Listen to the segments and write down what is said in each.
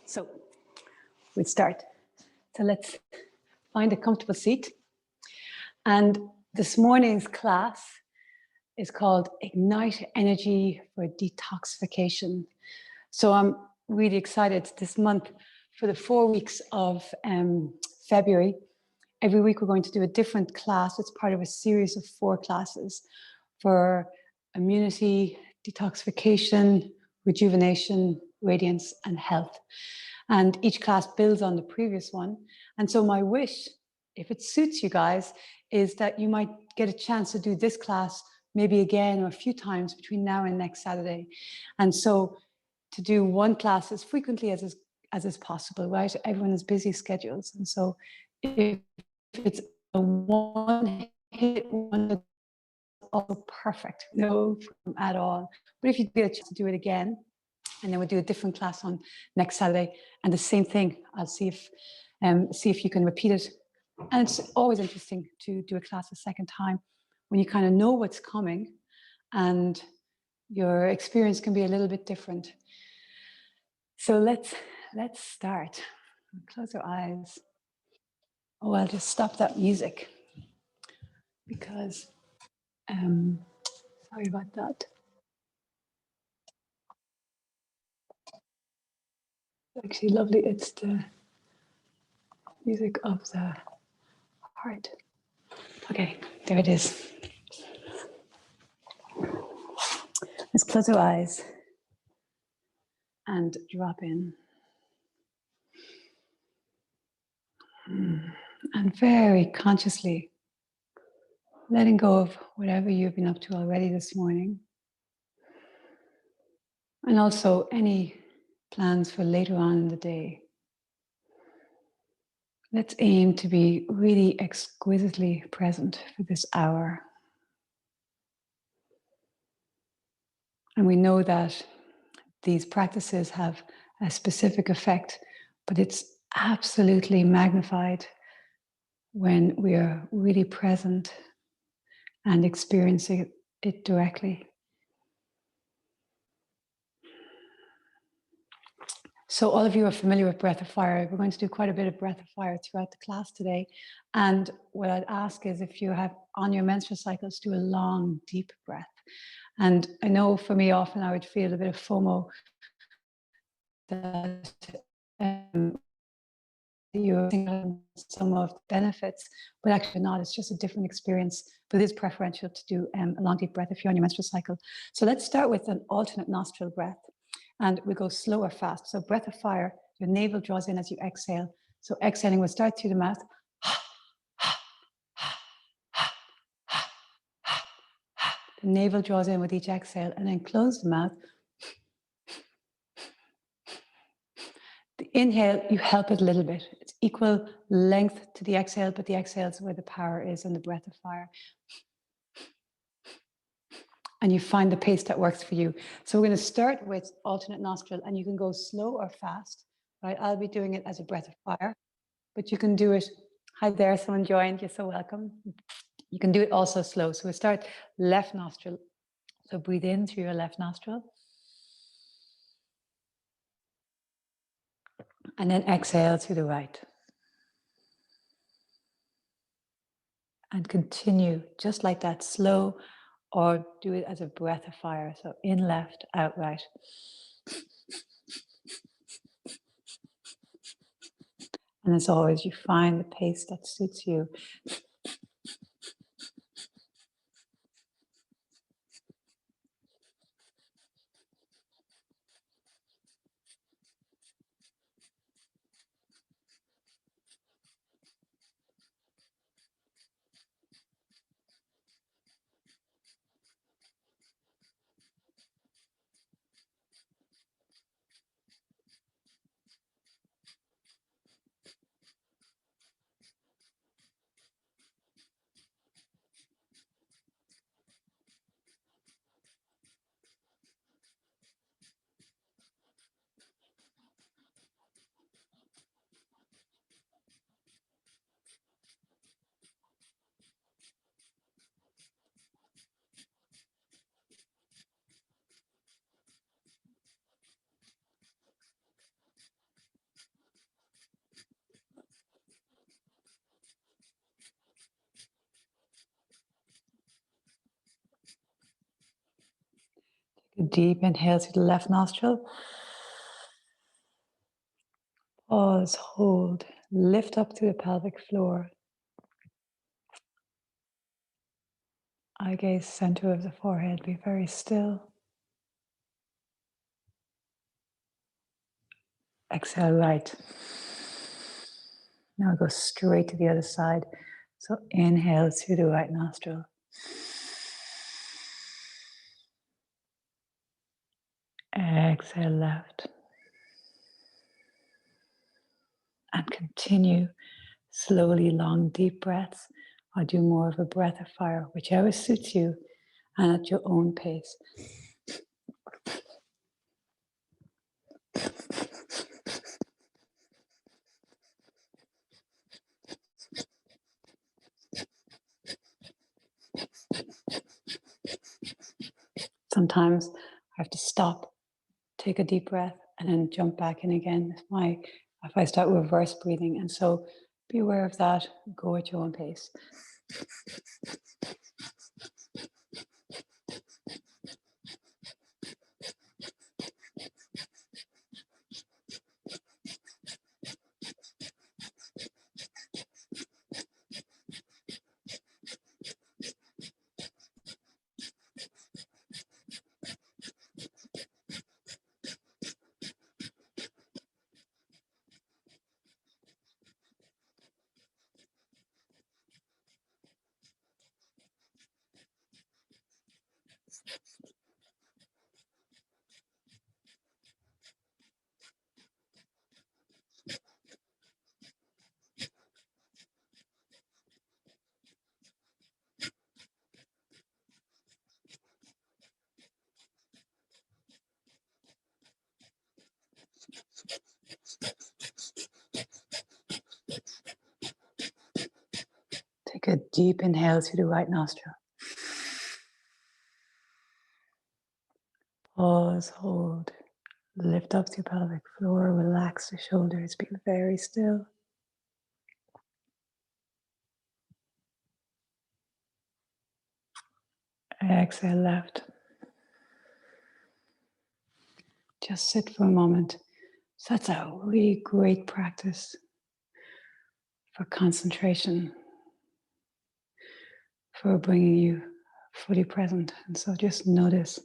So we'll start. So let's find a comfortable seat. And this morning's class is called Ignite Energy for Detoxification. So I'm really excited this month for the 4 weeks of February. Every week we're going to do a different class. It's part of a series of 4 classes for immunity, detoxification, rejuvenation, radiance, and health. And each class builds on the previous one. And so my wish, if it suits you guys, is that you might get a chance to do this class maybe again or a few times between now and next Saturday. And so to do one class as frequently as is possible, right? Everyone has busy schedules. And so if it's a one hit one, also perfect, no problem at all. But if you get a chance to do it again, and then we'll do a different class on next Saturday, and the same thing, I'll see if you can repeat it. And it's always interesting to do a class a second time when you kind of know what's coming and your experience can be a little bit different. So let's start. Close our eyes. Oh, I'll just stop that music because sorry about that. Actually lovely. It's the music of the heart. Okay, there it is. Let's close our eyes and drop in. And very consciously letting go of whatever you've been up to already this morning. And also any plans for later on in the day. Let's aim to be really exquisitely present for this hour. And we know that these practices have a specific effect, but it's absolutely magnified when we are really present and experiencing it directly. So all of you are familiar with breath of fire. We're going to do quite a bit of breath of fire throughout the class today. And what I'd ask is if you have on your menstrual cycles, do a long, deep breath. And I know for me, often I would feel a bit of FOMO that you're thinking some of the benefits, but actually not. It's just a different experience, but it is preferential to do a long, deep breath if you're on your menstrual cycle. So let's start with an alternate nostril breath. And we go slow or fast. So breath of fire, your navel draws in as you exhale. So exhaling, we'll start through the mouth. The navel draws in with each exhale, and then close the mouth. The inhale, you help it a little bit. It's equal length to the exhale, but the exhale is where the power is in the breath of fire. And you find the pace that works for you. So we're going to start with alternate nostril, and you can go slow or fast. Right? I'll be doing it as a breath of fire, but you can do it. Hi there, someone joined. You're so welcome. You can do it also slow. So we start left nostril. So breathe in through your left nostril. And then exhale through the right. And continue just like that, slow, or do it as a breath of fire. So in left, out right. And as always, you find the pace that suits you. A deep inhale through the left nostril. Pause, hold, lift up through the pelvic floor. Eye gaze center of the forehead, be very still. Exhale right. Now go straight to the other side. So inhale through the right nostril. Exhale left. And continue slowly, long, deep breaths. Or do more of a breath of fire, whichever suits you and at your own pace. Sometimes I have to stop, take a deep breath, and then jump back in again if I start reverse breathing. And so be aware of that. Go at your own pace. Take a deep inhale through the right nostril. Pause, hold, lift up through pelvic floor, relax the shoulders, be very still. Exhale left. Just sit for a moment. So that's a really great practice for concentration, for bringing you fully present. And so just notice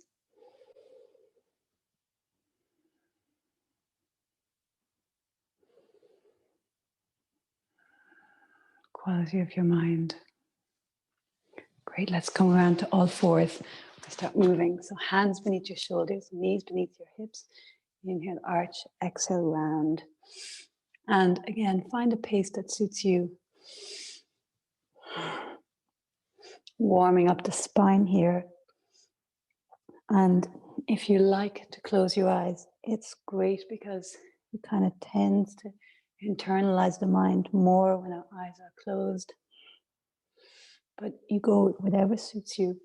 quality of your mind. Great, let's come around to all fours. Start moving. So hands beneath your shoulders, knees beneath your hips. Inhale, arch, exhale, round. And again, find a pace that suits you. Warming up the spine here. And if you like to close your eyes, it's great because it kind of tends to internalize the mind more when our eyes are closed. But you go with whatever suits you.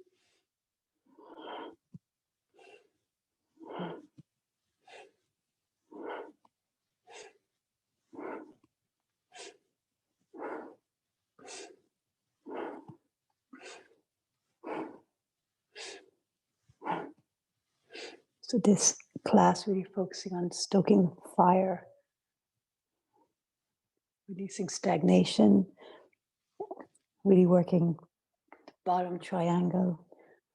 So this class really focusing on stoking fire, releasing stagnation, really working the bottom triangle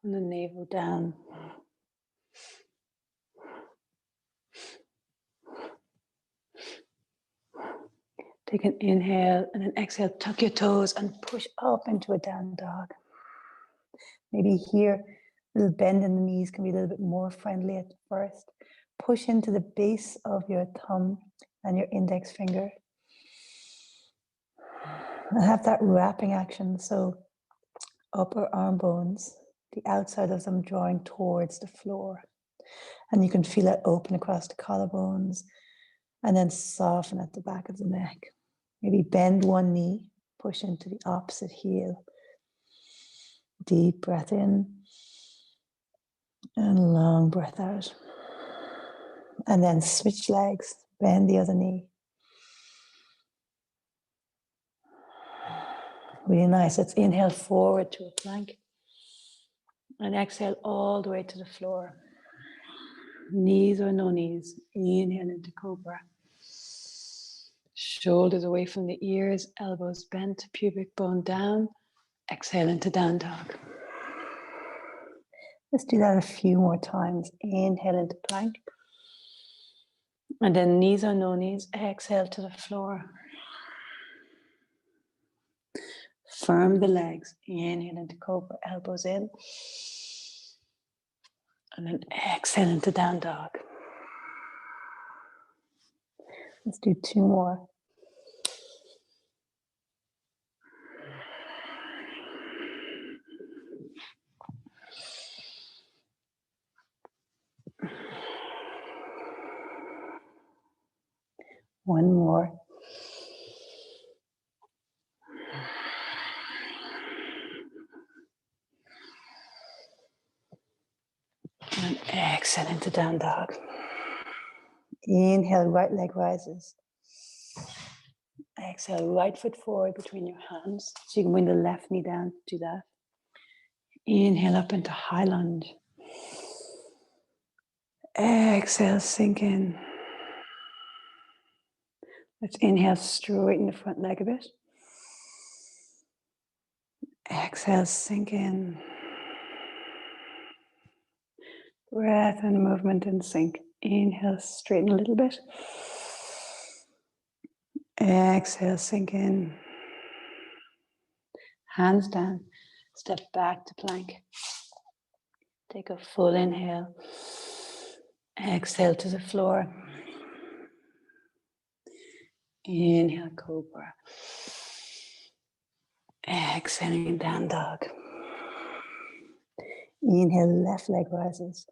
from the navel down. Take an inhale and an exhale, tuck your toes and push up into a down dog. Maybe here, a little bend in the knees can be a little bit more friendly at first. Push into the base of your thumb and your index finger. And have that wrapping action. So upper arm bones, the outside of them drawing towards the floor. And you can feel it open across the collarbones and then soften at the back of the neck. Maybe bend one knee, push into the opposite heel. Deep breath in and long breath out. And then switch legs, bend the other knee. Really nice. Let's inhale forward to a plank and exhale all the way to the floor. Knees or no knees. Inhale into cobra. Shoulders away from the ears, elbows bent, pubic bone down. Exhale into down dog. Let's do that a few more times. Inhale into plank. And then knees or no knees. Exhale to the floor. Firm the legs. Inhale into cobra, elbows in. And then exhale into down dog. Let's do two more. One more. And exhale into down dog. Inhale, right leg rises. Exhale, right foot forward between your hands. So you can bring the left knee down, do that. Inhale up into high lunge. Exhale, sink in. Let's inhale, straighten the front leg a bit. Exhale, sink in. Breath and movement and sink. Inhale, straighten a little bit. Exhale, sink in. Hands down. Step back to plank. Take a full inhale. Exhale to the floor. Inhale, cobra. Exhaling down dog. Inhale, left leg rises.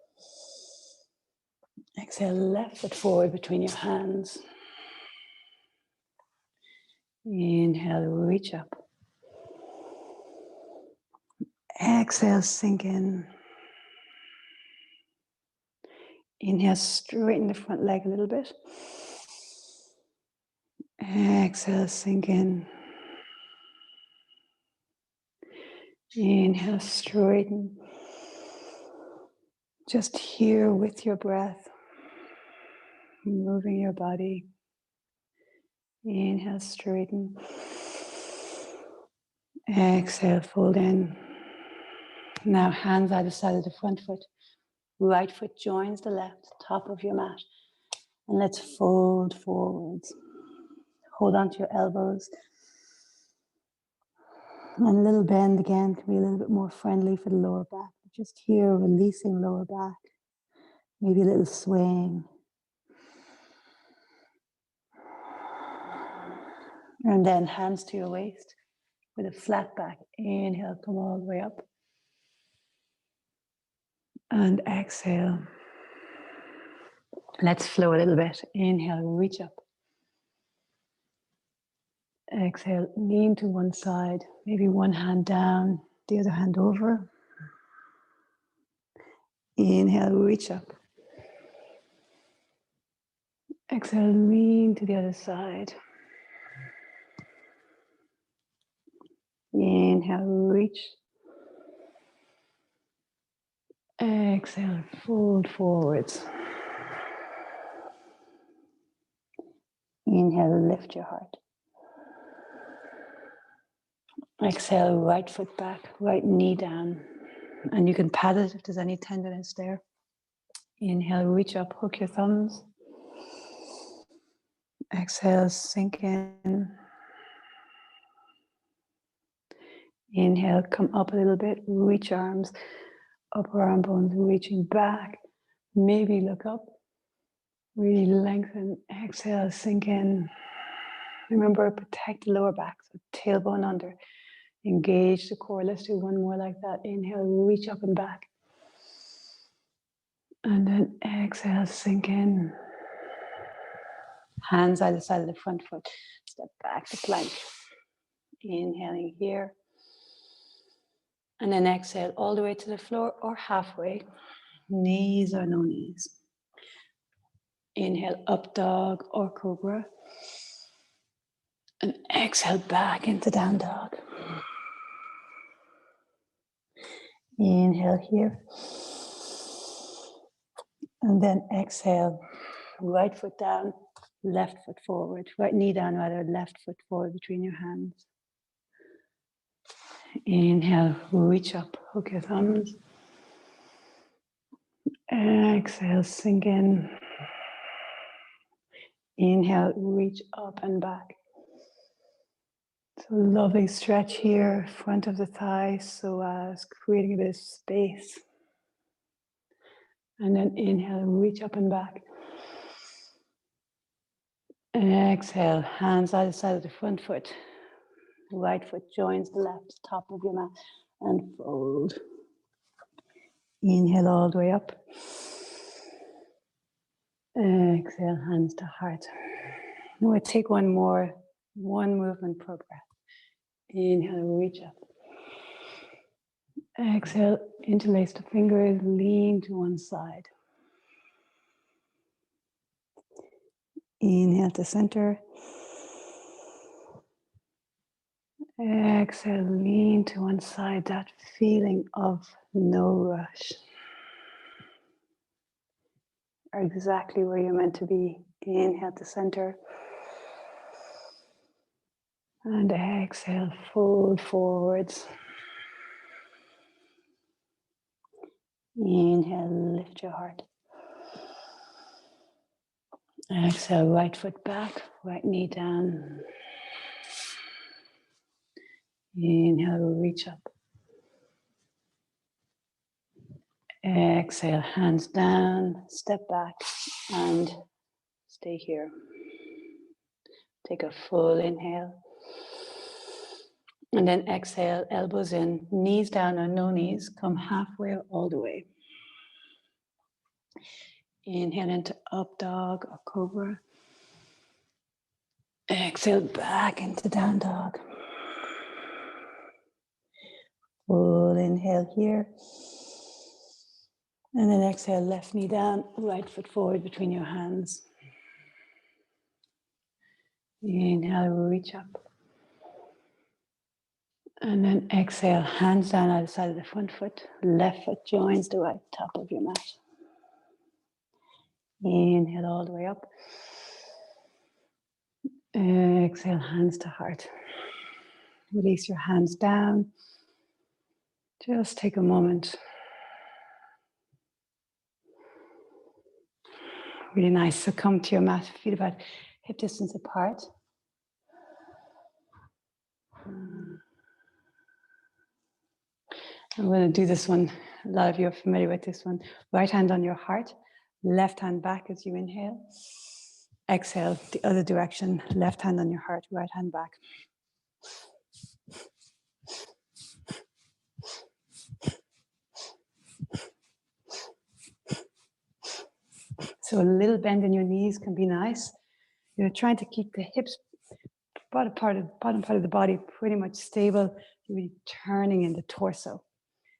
Exhale, left foot forward between your hands. Inhale, reach up. Exhale, sink in. Inhale, straighten the front leg a little bit. Exhale, sink in. Inhale, straighten. Just here with your breath, moving your body. Inhale, straighten. Exhale, fold in. Now hands either side of the front foot. Right foot joins the left, top of your mat. And let's fold forwards. Hold on to your elbows. And a little bend again can be a little bit more friendly for the lower back. Just here, releasing lower back. Maybe a little swaying. And then hands to your waist with a flat back. Inhale, come all the way up. And exhale. Let's flow a little bit. Inhale, reach up. Exhale, lean to one side. Maybe one hand down, the other hand over. Inhale, reach up. Exhale, lean to the other side. Inhale, reach. Exhale, fold forwards. Inhale, lift your heart. Exhale, right foot back, right knee down. And you can pat it if there's any tenderness there. Inhale, reach up, hook your thumbs. Exhale, sink in. Inhale, come up a little bit, reach arms, upper arm bones reaching back. Maybe look up, really lengthen. Exhale, sink in. Remember, protect the lower back, so tailbone under. Engage the core. Let's do one more like that. Inhale, reach up and back. And then exhale, sink in. Hands either side of the front foot. Step back to plank. Inhaling here. And then exhale all the way to the floor or halfway. Knees or no knees. Inhale, up dog or cobra. And exhale back into down dog. Inhale here. And then exhale, right foot down, left foot forward, right knee down rather, left foot forward between your hands. Inhale, reach up, hook your thumbs. Exhale, sink in. Inhale, reach up and back. So lovely stretch here, front of the thighs, so as creating a bit of space. And then inhale, reach up and back. Exhale, hands either side of the front foot. Right foot joins the left top of your mat and fold. Inhale all the way up. Exhale, hands to heart. Now we take one more, one movement per breath. Inhale, reach up. Exhale, interlace the fingers, lean to one side. Inhale to center. Exhale, lean to one side, that feeling of no rush. Are exactly where you're meant to be. Inhale to center. And exhale, fold forwards. Inhale, lift your heart. Exhale, right foot back, right knee down. Inhale, reach up. Exhale, hands down, step back and stay here. Take a full inhale. And then exhale, elbows in, knees down or no knees, come halfway or all the way. Inhale into up dog or cobra. Exhale back into down dog. Full inhale here. And then exhale, left knee down, right foot forward between your hands. Inhale, reach up. And then exhale, hands down either side of the front foot. Left foot joins the right top of your mat. Inhale all the way up. Exhale, hands to heart. Release your hands down. Just take a moment. Really nice. So come to your mat, feet about hip distance apart. I'm going to do this one. A lot of you are familiar with this one. Right hand on your heart, left hand back as you inhale. Exhale, the other direction, left hand on your heart, right hand back. So a little bend in your knees can be nice. You're trying to keep the hips, bottom part of the body pretty much stable. You're really turning in the torso.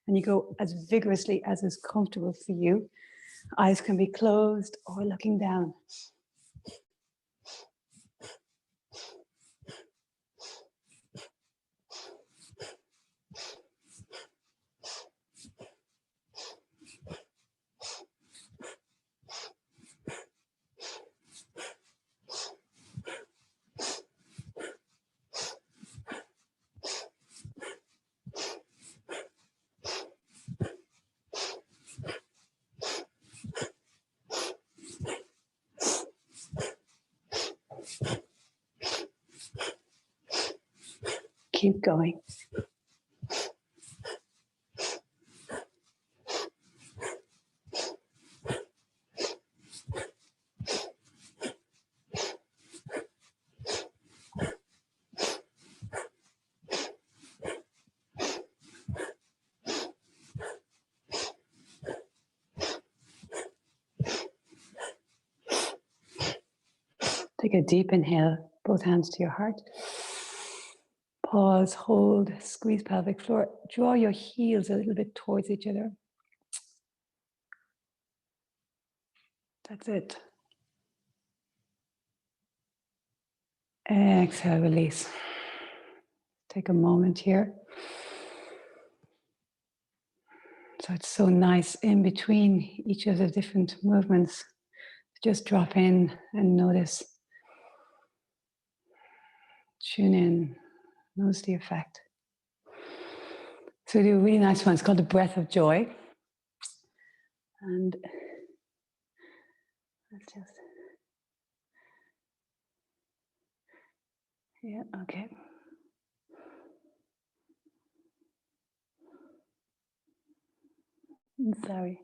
And you go as vigorously as is comfortable for you. Eyes can be closed or looking down. Keep going. Take a deep inhale, both hands to your heart. Pause, hold, squeeze pelvic floor. Draw your heels a little bit towards each other. That's it. Exhale, release. Take a moment here. So it's so nice in between each of the different movements to just drop in and notice. Tune in, notice the effect. So we do a really nice one. It's called the breath of joy. And let's just, yeah, okay. Sorry.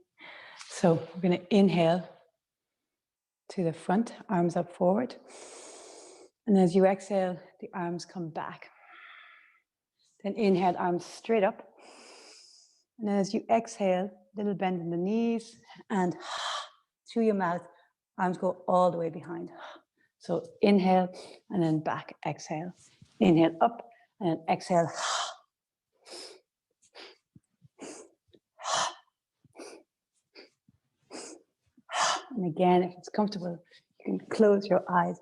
So we're going to inhale to the front, arms up forward. And as you exhale, the arms come back. Then inhale, arms straight up. And then as you exhale, little bend in the knees and through your mouth, arms go all the way behind. So inhale and then back, exhale. Inhale up and then exhale. And again, if it's comfortable, you can close your eyes.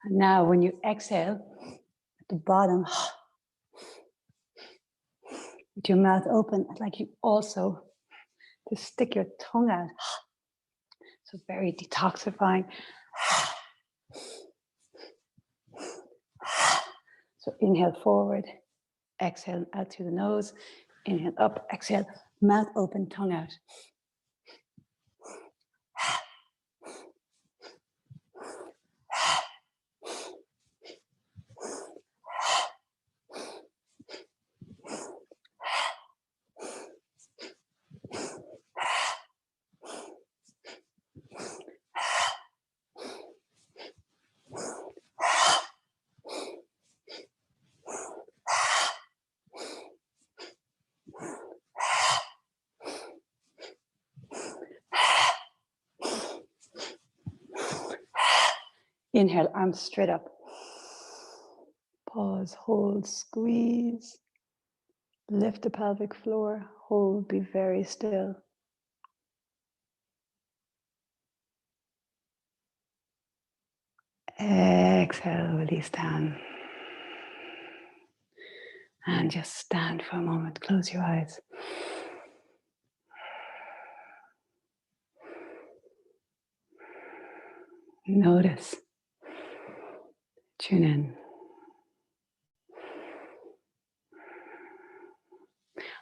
And now when you exhale, at the bottom, with your mouth open, I'd like you also to stick your tongue out. So very detoxifying. So inhale forward, exhale out through the nose, inhale up, exhale, mouth open, tongue out. Inhale, arms straight up. Pause, hold, squeeze. Lift the pelvic floor, hold, be very still. Exhale, release down. And just stand for a moment, close your eyes. Notice. Tune in.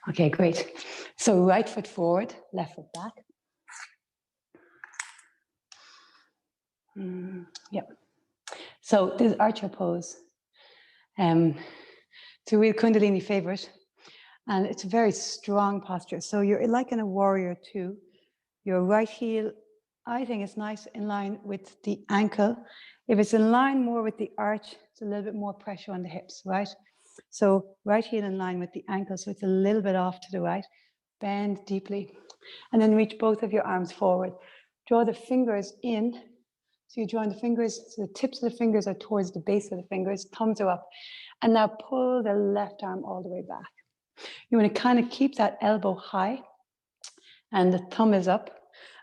Okay, great. So right foot forward, left foot back. Yep. So this is archer pose. It's a real Kundalini favorite. And it's a very strong posture. So you're like in a warrior too. Your right heel, I think it's nice in line with the ankle. If it's in line more with the arch, it's a little bit more pressure on the hips, right? So right heel in line with the ankle, so it's a little bit off to the right. Bend deeply. And then reach both of your arms forward. Draw the fingers in. So you're drawing the fingers, so the tips of the fingers are towards the base of the fingers, thumbs are up. And now pull the left arm all the way back. You want to kind of keep that elbow high and the thumb is up.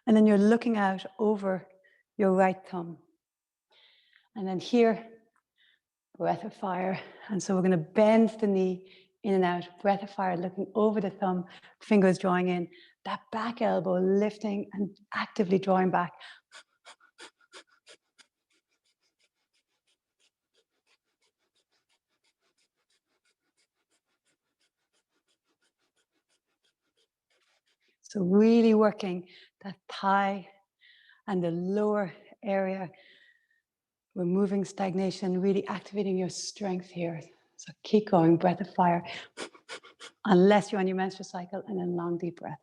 And then you're looking out over your right thumb. And then here, breath of fire. And so we're going to bend the knee in and out, breath of fire, looking over the thumb, fingers drawing in, that back elbow lifting and actively drawing back. So really working that thigh and the lower area. Removing stagnation, really activating your strength here. So keep going, breath of fire. Unless you're on your menstrual cycle, and then long deep breath.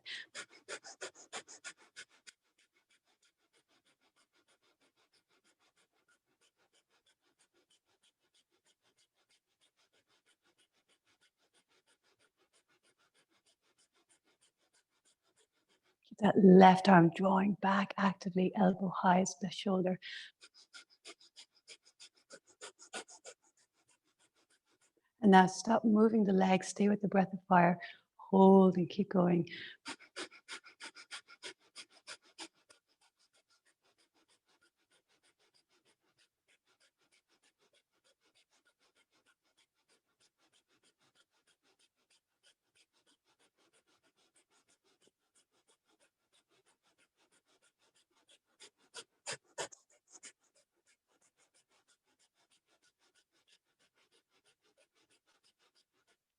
That left arm drawing back actively, elbow highs the shoulder. And now stop moving the legs, stay with the breath of fire, hold and keep going.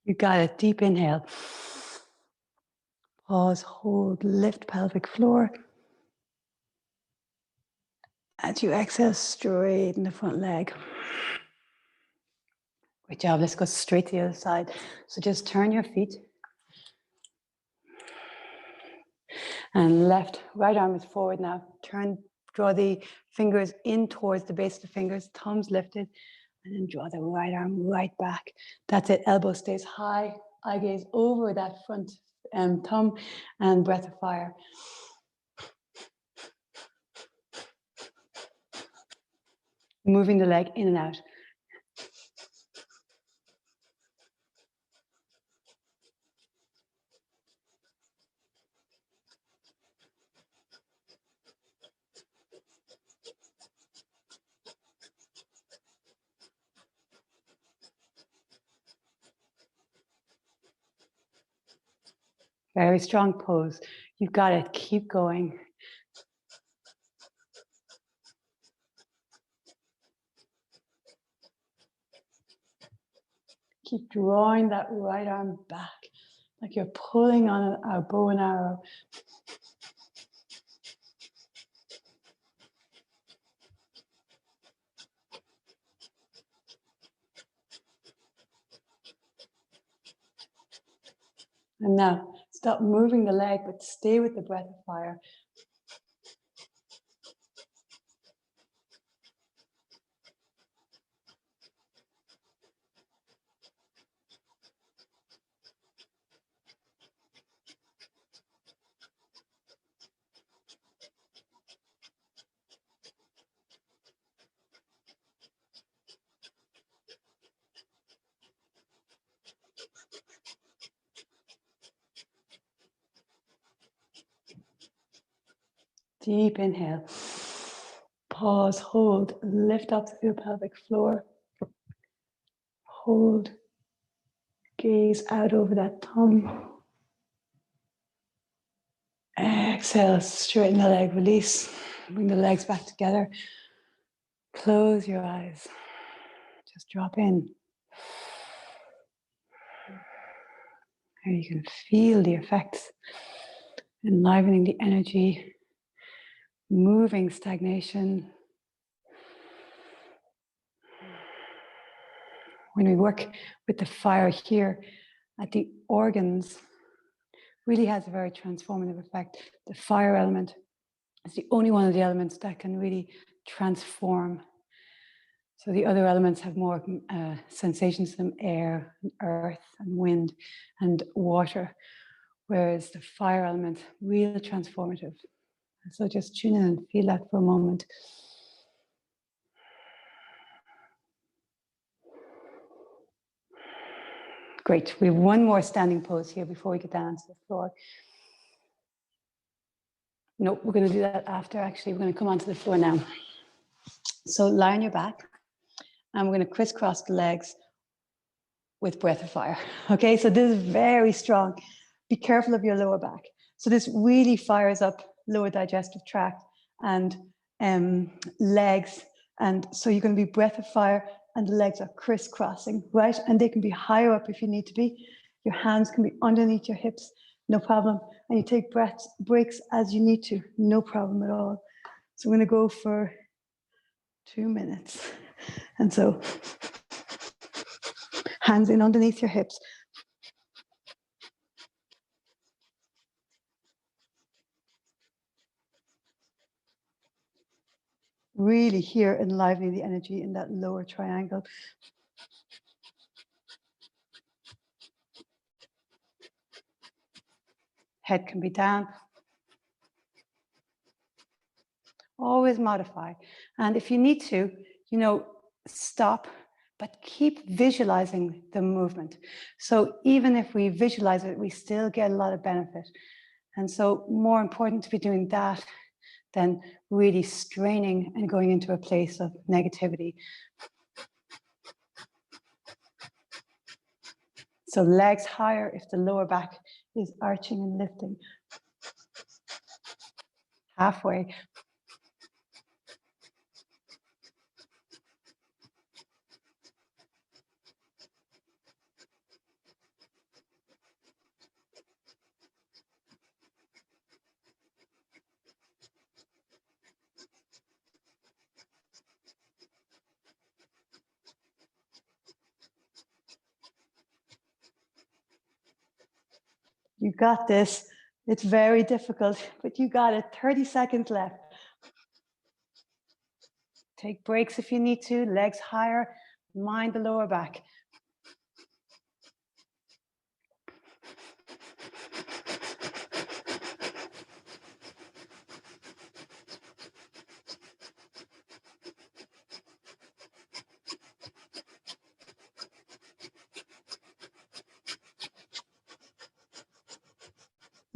You got it. Deep inhale. Pause, hold, lift pelvic floor. As you exhale, straighten the front leg. Great job. Let's go straight to the other side. So just turn your feet. And right arm is forward now. Draw the fingers in towards the base of the fingers, thumbs lifted, and then draw the right arm right back. That's it. Elbow stays high. Eye gaze over that front thumb, and breath of fire. Moving the leg in and out. Very strong pose. You've got it. Keep going. Keep drawing that right arm back, like you're pulling on a bow and arrow. And now, stop moving the leg, but stay with the breath of fire. Deep inhale. Pause, hold, lift up to the pelvic floor. Hold, gaze out over that thumb. Exhale, straighten the leg, release. Bring the legs back together. Close your eyes. Just drop in. And you can feel the effects, enlivening the energy, moving stagnation. When we work with the fire here at the organs, really has a very transformative effect. The fire element is the only one of the elements that can really transform. So the other elements have more sensations to them, air, and earth, and wind, and water, whereas the fire element, real transformative. So just tune in and feel that for a moment. Great. We have one more standing pose here before we get down to the floor. No, we're going to do that after, actually. We're going to come onto the floor now. So lie on your back, and we're going to crisscross the legs with breath of fire. Okay, so this is very strong. Be careful of your lower back. So this really fires up lower digestive tract and legs. And so you're going to be breath of fire, and the legs are crisscrossing, right? And they can be higher up if you need to be. Your hands can be underneath your hips, no problem. And you take breaks as you need to, no problem at all. So we're going to go for 2 minutes. And so hands in underneath your hips. Really here enlivening the energy in that lower triangle. Head can be down. Always modify. And if you need to, stop, but keep visualizing the movement. So even if we visualize it, we still get a lot of benefit. And so more important to be doing that than really straining and going into a place of negativity. So legs higher if the lower back is arching and lifting. Halfway. You got this. It's very difficult, but you got it. 30 seconds left. Take breaks if you need to, legs higher, mind the lower back.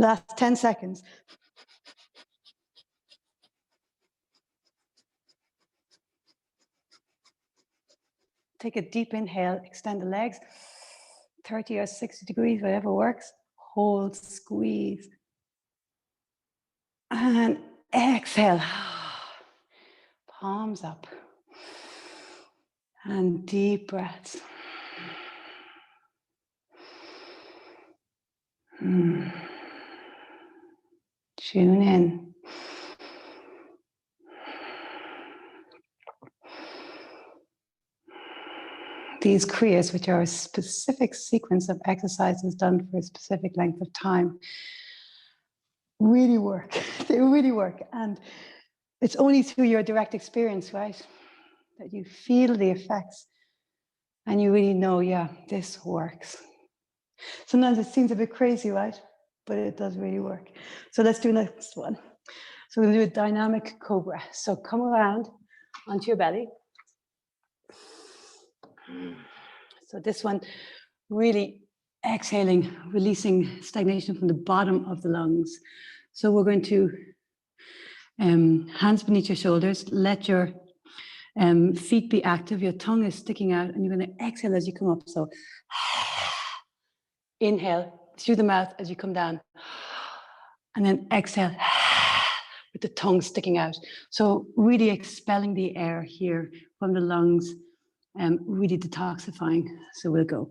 Last 10 seconds. Take a deep inhale, extend the legs, 30 or 60 degrees, whatever works. Hold, squeeze. And exhale. Palms up. And deep breaths. Tune in. These Kriyas, which are a specific sequence of exercises done for a specific length of time, really work. They really work. And it's only through your direct experience, right, that you feel the effects and you really know, yeah, this works. Sometimes it seems a bit crazy, right? But it does really work. So let's do the next one. So we're going to do a dynamic cobra. So come around onto your belly. So this one, really exhaling, releasing stagnation from the bottom of the lungs. So we're going to hands beneath your shoulders, let your feet be active, your tongue is sticking out, and you're going to exhale as you come up. So inhale through the mouth as you come down, and then exhale with the tongue sticking out. So really expelling the air here from the lungs, really detoxifying. So we'll go.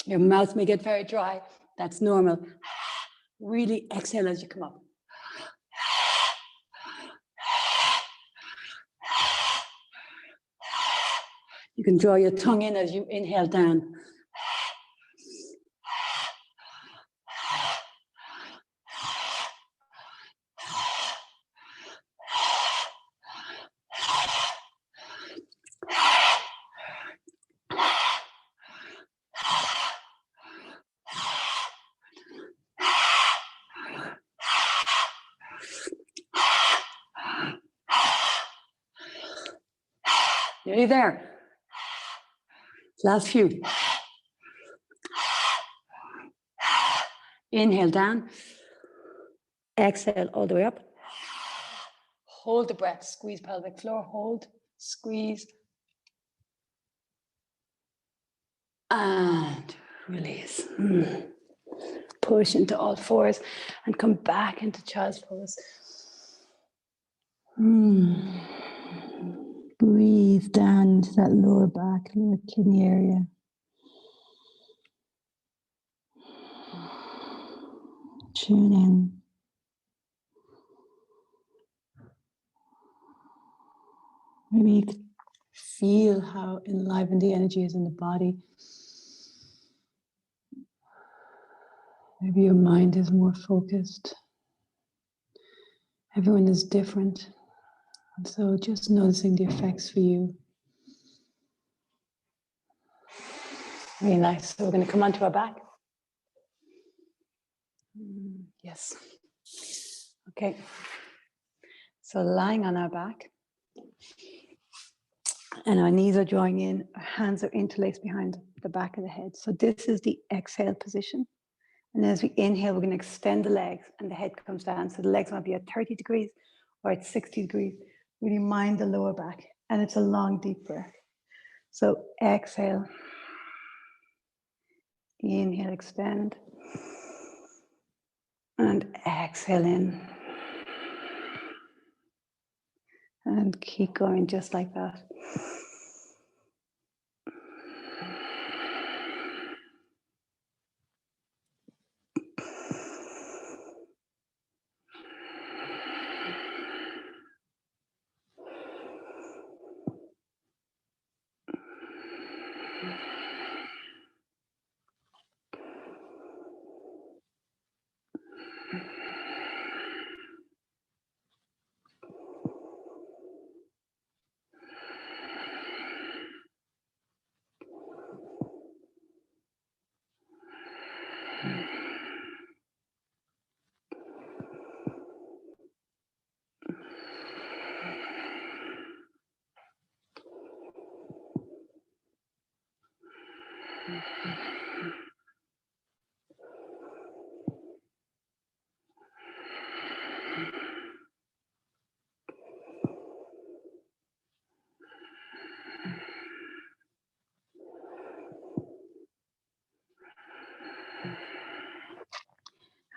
Your mouth may get very dry. That's normal. Really exhale as you come up. You can draw your tongue in as you inhale down. Nearly there. Last few. Inhale down. Exhale all the way up. Hold the breath. Squeeze pelvic floor. Hold. Squeeze. And release. Push into all fours and come back into child's pose. Breathe. breathe down into that lower back, lower kidney area. Tune in. Maybe you could feel how enlivened the energy is in the body. Maybe your mind is more focused. Everyone is different. And so just noticing the effects for you. Very nice. So we're going to come onto our back. Yes. Okay. So lying on our back. And our knees are drawing in. Our hands are interlaced behind the back of the head. So this is the exhale position. And as we inhale, we're going to extend the legs and the head comes down. So the legs might be at 30 degrees or at 60 degrees. Really mind the lower back. And it's a long, deep breath. So exhale. Inhale, extend. And exhale in. And keep going just like that.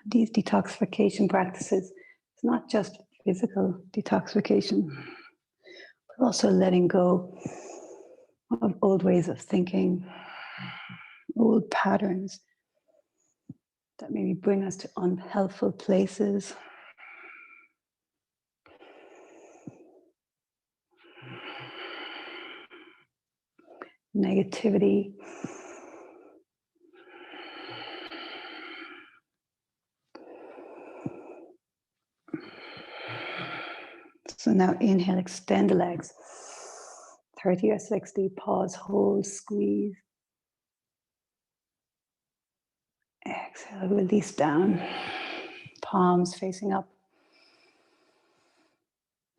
These detoxification practices, it's not just physical detoxification, but also letting go of old ways of thinking, old patterns that maybe bring us to unhelpful places. Negativity. So now inhale, extend the legs. 30 or 60, pause, hold, squeeze. Exhale, release down. Palms facing up.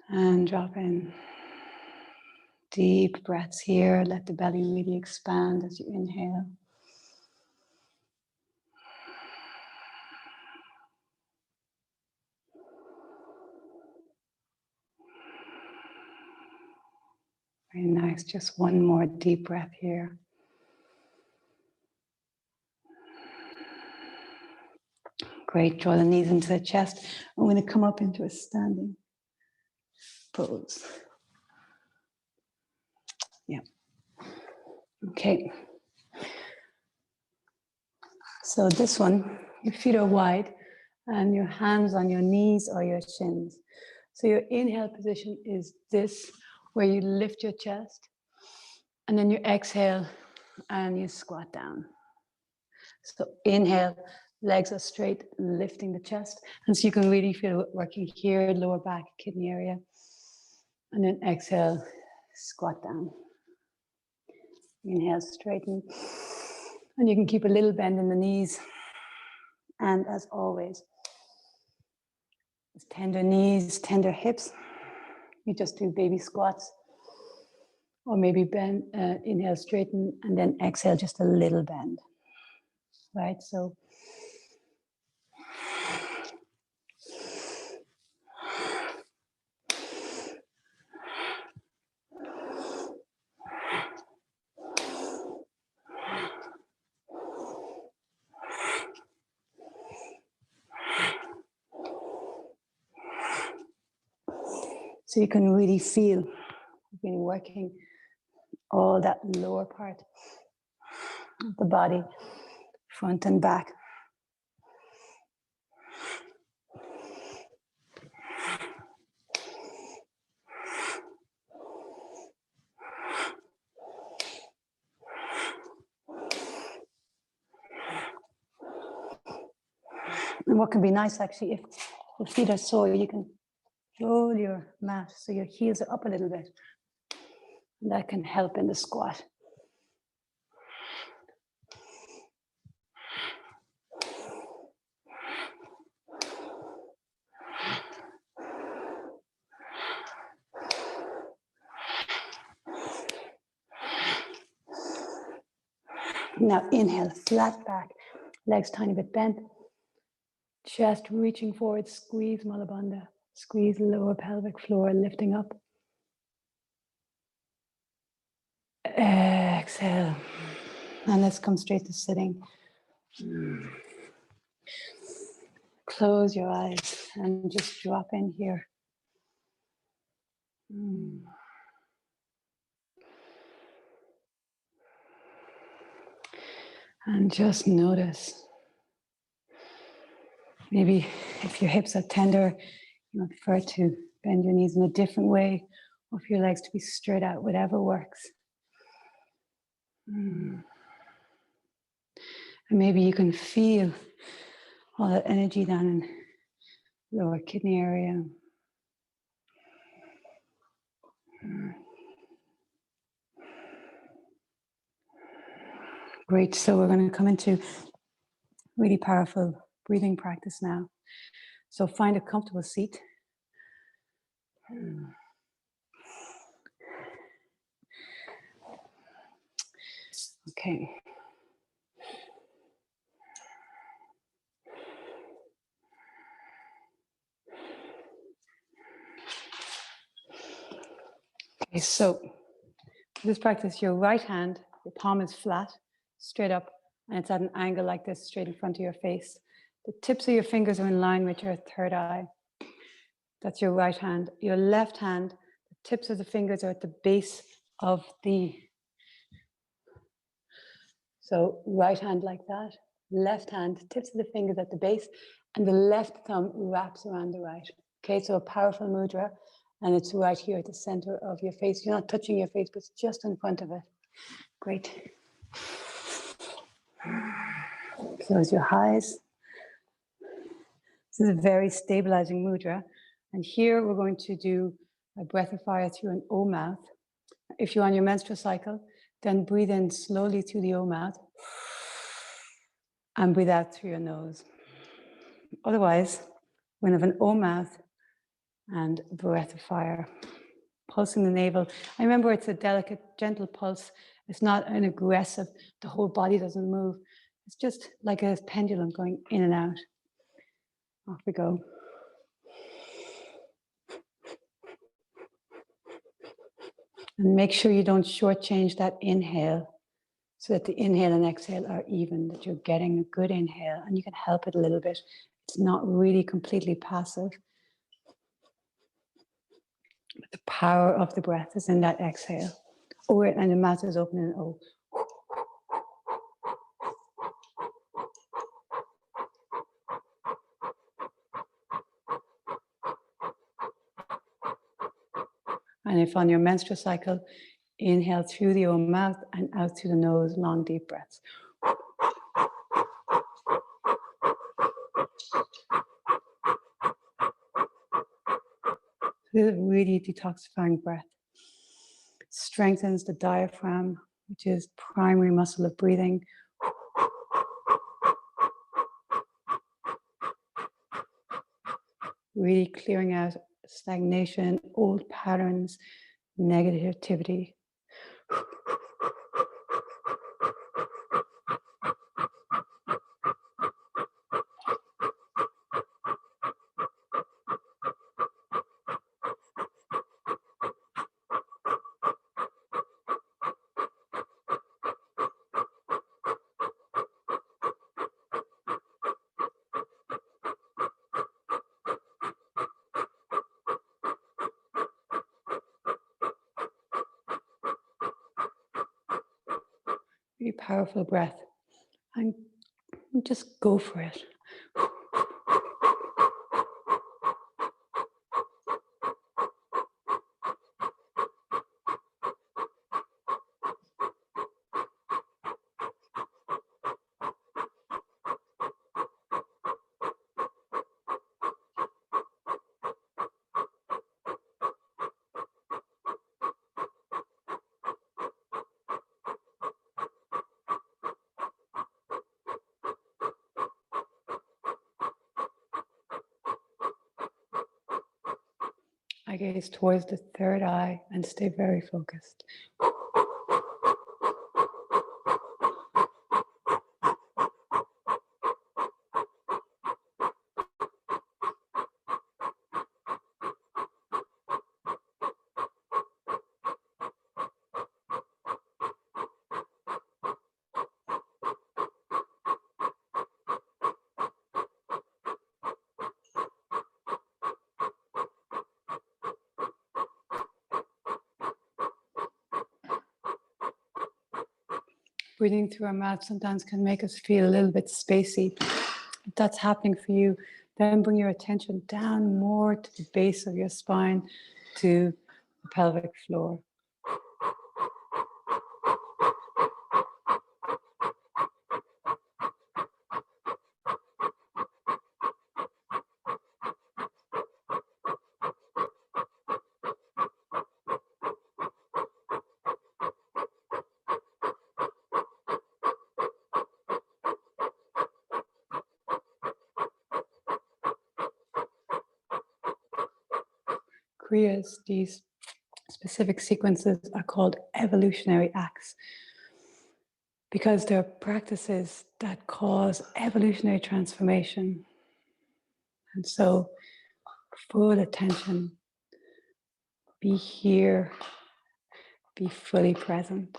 And drop in. Deep breaths here. Let the belly really expand as you inhale. Very nice. Just one more deep breath here. Great. Draw the knees into the chest. I'm going to come up into a standing pose. Yeah. Okay. So this one, your feet are wide and your hands on your knees or your shins. So your inhale position is this, where you lift your chest, and then you exhale and you squat down. So inhale, legs are straight, lifting the chest. And so you can really feel it working here, lower back, kidney area. And then exhale, squat down. Inhale, straighten. And you can keep a little bend in the knees. And as always, tender knees, tender hips. You just do baby squats. Or maybe bend, inhale, straighten, and then exhale, just a little bend. Right, so. So you can really feel really working all that lower part of the body, front and back. And what can be nice actually, if your feet are sore, you can roll your mat so your heels are up a little bit. And that can help in the squat. Now inhale, flat back, legs tiny bit bent. Chest reaching forward, squeeze Mala Bandha. Squeeze lower pelvic floor, lifting up. Exhale. And let's come straight to sitting. Close your eyes and just drop in here. And just notice. Maybe if your hips are tender, you might prefer to bend your knees in a different way, or for your legs to be straight out, whatever works. And maybe you can feel all that energy down in the lower kidney area. Great, so we're going to come into really powerful breathing practice now. So find a comfortable seat. Okay. Okay, so this practice, your right hand, your palm is flat, straight up, and it's at an angle like this, straight in front of your face. The tips of your fingers are in line with your third eye. That's your right hand. Your left hand, the tips of the fingers are at the base of the... So right hand like that, left hand, tips of the fingers at the base, and the left thumb wraps around the right. Okay, so a powerful mudra, and it's right here at the center of your face. You're not touching your face, but it's just in front of it. Great. Close your eyes. This is a very stabilizing mudra. And here we're going to do a breath of fire through an O mouth. If you're on your menstrual cycle, then breathe in slowly through the O mouth and breathe out through your nose. Otherwise, we're going to have an O mouth and breath of fire. Pulsing the navel. I remember it's a delicate, gentle pulse. It's not an aggressive, the whole body doesn't move. It's just like a pendulum going in and out. Off we go. And make sure you don't shortchange that inhale so that the inhale and exhale are even, that you're getting a good inhale, and you can help it a little bit. It's not really completely passive. But the power of the breath is in that exhale. Oh, and the mouth is open and oh. And if on your menstrual cycle, inhale through the O mouth and out through the nose, long deep breaths. This is a really detoxifying breath. Strengthens the diaphragm, which is primary muscle of breathing. Really clearing out stagnation, old patterns, negativity. powerful breath. And just go for it. I gaze towards the third eye and stay very focused. Breathing through our mouth sometimes can make us feel a little bit spacey. If that's happening for you, then bring your attention down more to the base of your spine, to the pelvic floor. Kriyas, these specific sequences, are called evolutionary acts because they're practices that cause evolutionary transformation. And so, full attention, be here, be fully present.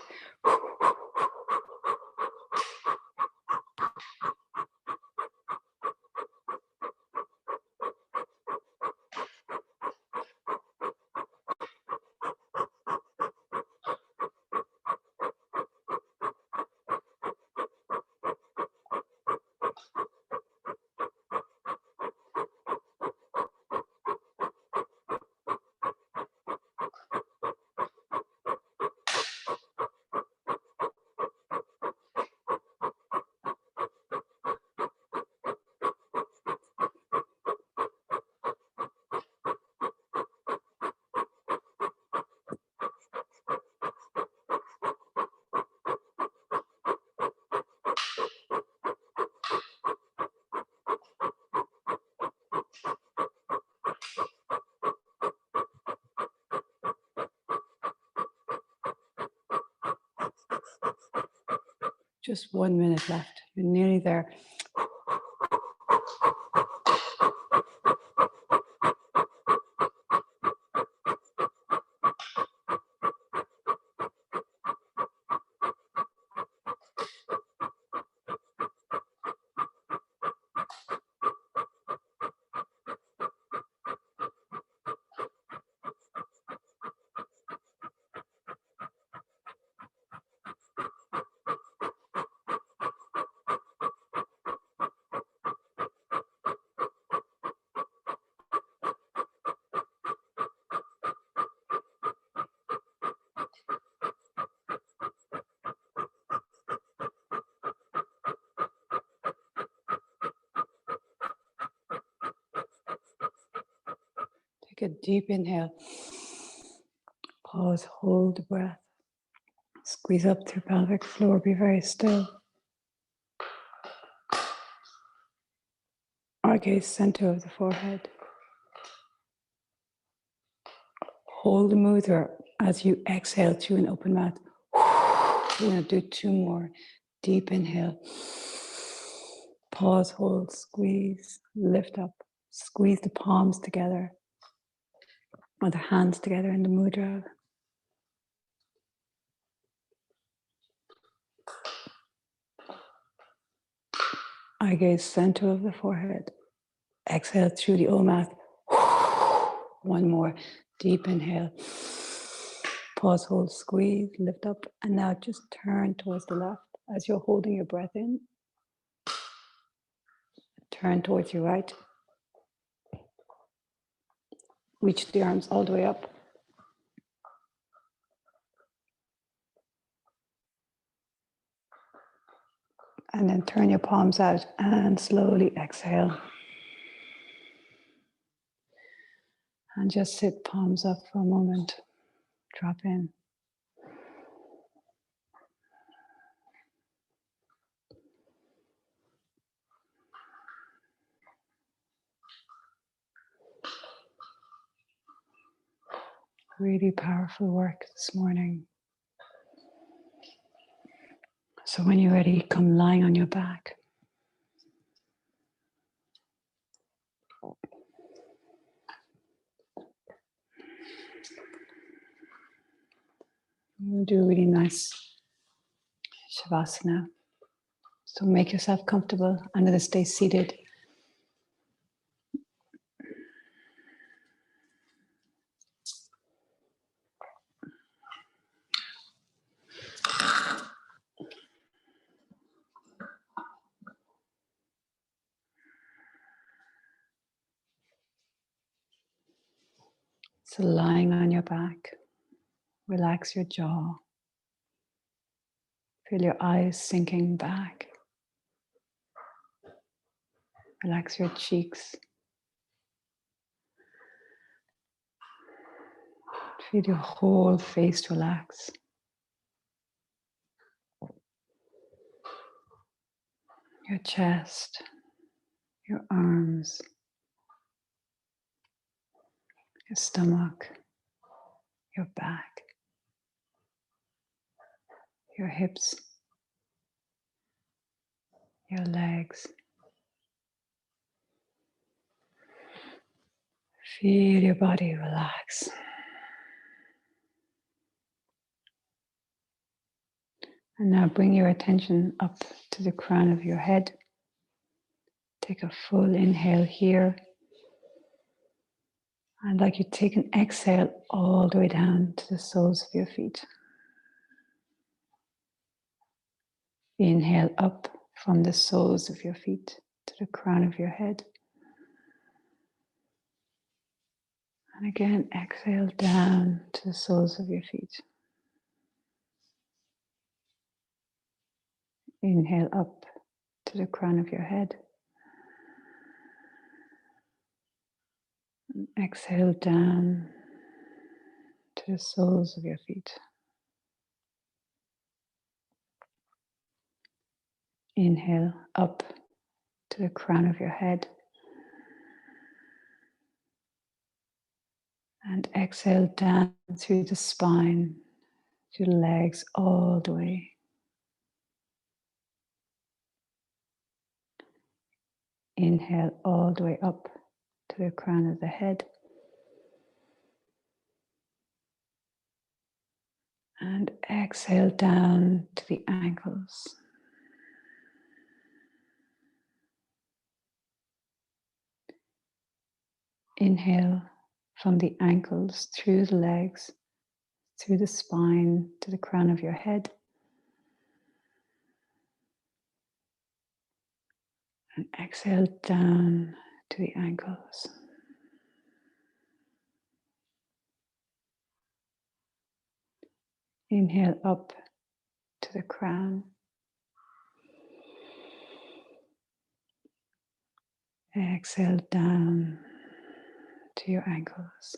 Just 1 minute left. You're nearly there. Take a deep inhale. Pause, hold the breath. Squeeze up through pelvic floor, be very still. Our gaze center of the forehead. Hold the mudra as you exhale through an open mouth. We're going to do 2 more. Deep inhale. Pause, hold, squeeze, lift up. Squeeze the palms together or the hands together in the mudra. Eye gaze center of the forehead. Exhale through the O mouth. 1 more. Deep inhale. Pause, hold, squeeze, lift up. And now just turn towards the left. as you're holding your breath in. Turn towards your right. Reach the arms all the way up. And then turn your palms out and slowly exhale. And just sit palms up for a moment. Drop in. Really powerful work this morning. So when you're ready, come lying on your back. We'll do a really nice Shavasana. So make yourself comfortable and then stay seated. So lying on your back, relax your jaw. Feel your eyes sinking back. Relax your cheeks. Feel your whole face relax. Your chest, your arms, your stomach, your back, your hips, your legs. Feel your body relax. And now bring your attention up to the crown of your head. Take a full inhale here. I'd like you to take an exhale all the way down to the soles of your feet. Inhale up from the soles of your feet to the crown of your head. And again, exhale down to the soles of your feet. Inhale up to the crown of your head. And exhale down to the soles of your feet. Inhale up to the crown of your head. And exhale down through the spine, through the legs, all the way. Inhale all the way up to the crown of the head. And exhale down to the ankles. Inhale from the ankles through the legs, through the spine to the crown of your head. And exhale down to the ankles. Inhale up to the crown. Exhale down to your ankles.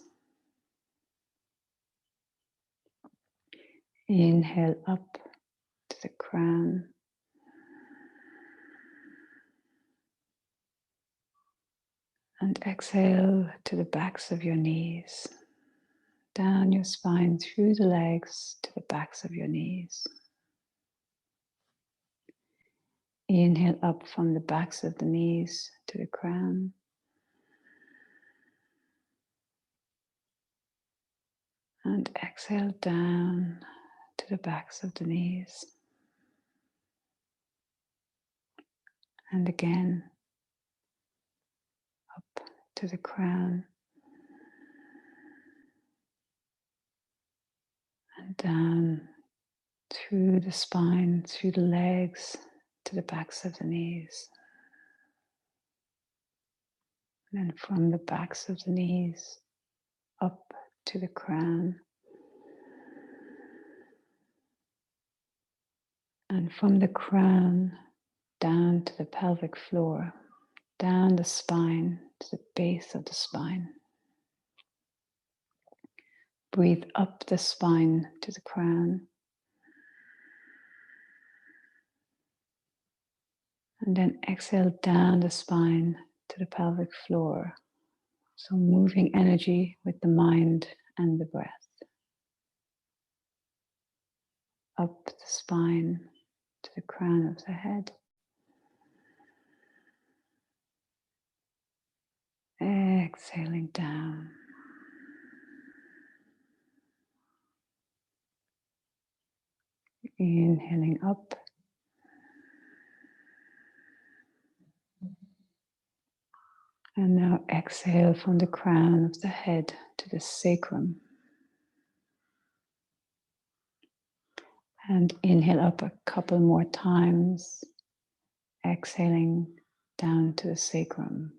Inhale up to the crown. And exhale to the backs of your knees. Down your spine, through the legs to the backs of your knees. Inhale up from the backs of the knees to the crown. And exhale down to the backs of the knees. And again, up to the crown. And down through the spine, through the legs, to the backs of the knees. And then from the backs of the knees up to the crown. And from the crown down to the pelvic floor, down the spine to the base of the spine. Breathe up the spine to the crown. And then exhale down the spine to the pelvic floor. So moving energy with the mind and the breath. Up the spine to the crown of the head. Exhaling down. Inhaling up. And now exhale from the crown of the head to the sacrum. And inhale up a couple more times. Exhaling down to the sacrum.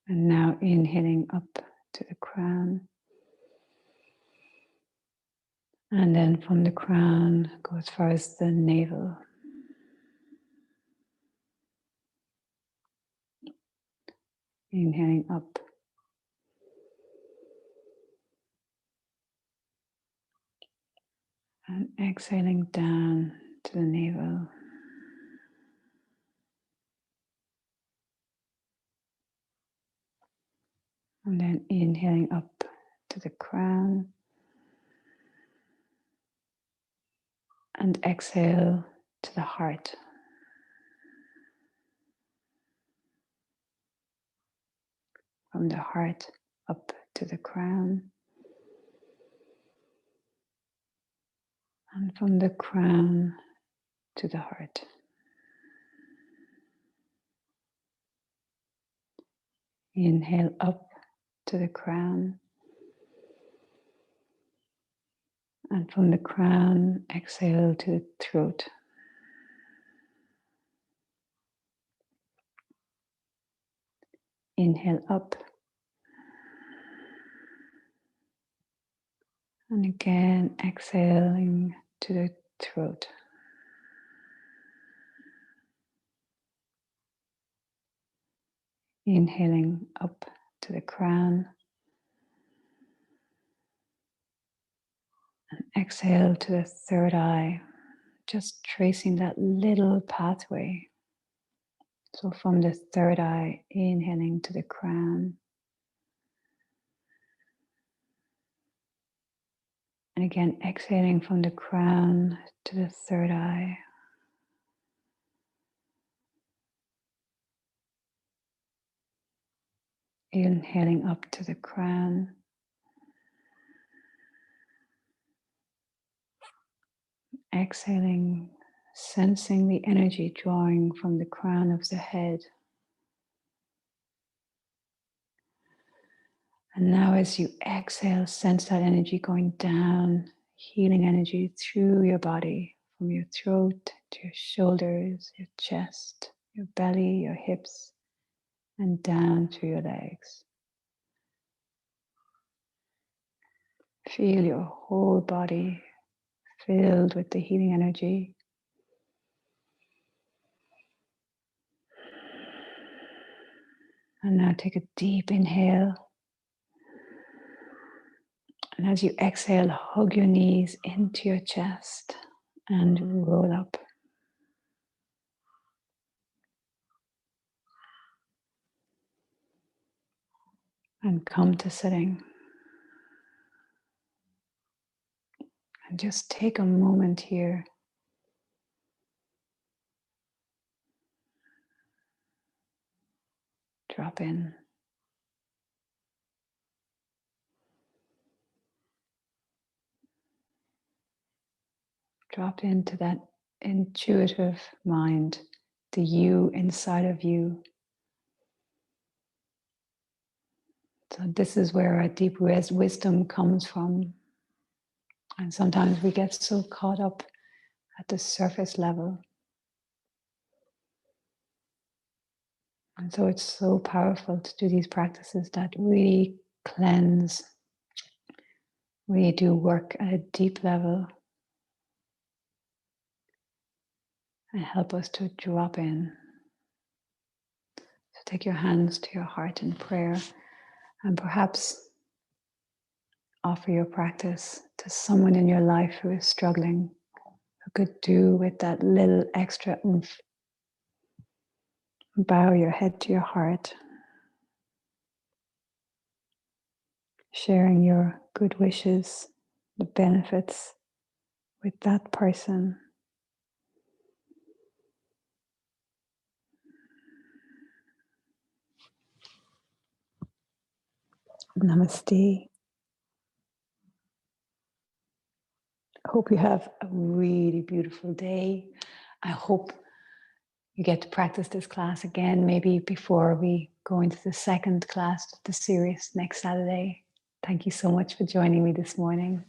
And now inhaling up to the crown. And then from the crown, go as far as the navel. Inhaling up. And exhaling down to the navel. And then inhaling up to the crown. And exhale to the heart. From the heart up to the crown. And from the crown to the heart. Inhale up to the crown. And from the crown, exhale to the throat. Inhale up. And again, exhaling to the throat. Inhaling up to the crown. And exhale to the third eye, just tracing that little pathway. So from the third eye, inhaling to the crown. And again, exhaling from the crown to the third eye. Inhaling up to the crown. Exhaling, sensing the energy drawing from the crown of the head. And now as you exhale, sense that energy going down, healing energy through your body, from your throat to your shoulders, your chest, your belly, your hips, and down through your legs. Feel your whole body filled with the healing energy. And now take a deep inhale. And as you exhale, hug your knees into your chest and roll up. And come to sitting. And just take a moment here. Drop in. Drop into that intuitive mind, the you inside of you. So this is where our deep wisdom comes from. And sometimes we get so caught up at the surface level. And so it's so powerful to do these practices that really cleanse, really do work at a deep level and help us to drop in. So take your hands to your heart in prayer and perhaps offer your practice to someone in your life who is struggling, who could do with that little extra oomph. Bow your head to your heart, sharing your good wishes, the benefits with that person. Namaste. I hope you have a really beautiful day. I hope you get to practice this class again, maybe before we go into the second class of the series next Saturday. Thank you so much for joining me this morning.